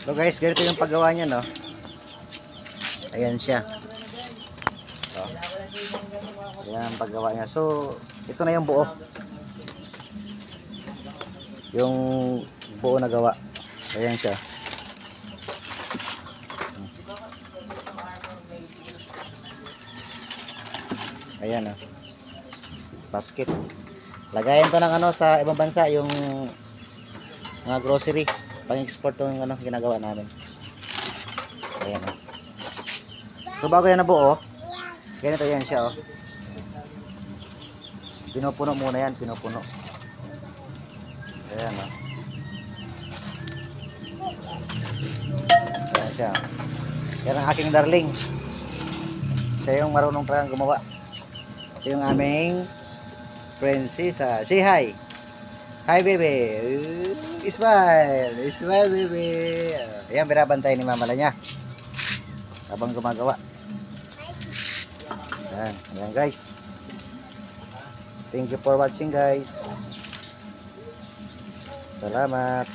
So guys, ganito yung paggawa niya, no? Ayan siya. So, ayan ang paggawa niya. So, ito na yung buo. Yung buo na gawa. Ayan siya. Ayan, oh. Basket. Lagayan to ng ano sa ibang bansa, yung mga grocery. Pang-export to yung ano, ginagawa namin. Ayan, oh. So bago yan nabuo, ganito yan siya, oh. Pinupuno muna yan, pinupuno. Ayan, oh. Ayan siya. Yan ang aking darling. Siya yung marunong talagang gumawa. Ito yung aming prinsesa. Say hi. Hi, baby. Smile. Smile, baby. Ayan, binabantay ni mama niya habang gumagawa. Ayan. Ayan, guys. Thank you for watching, guys. Salamat.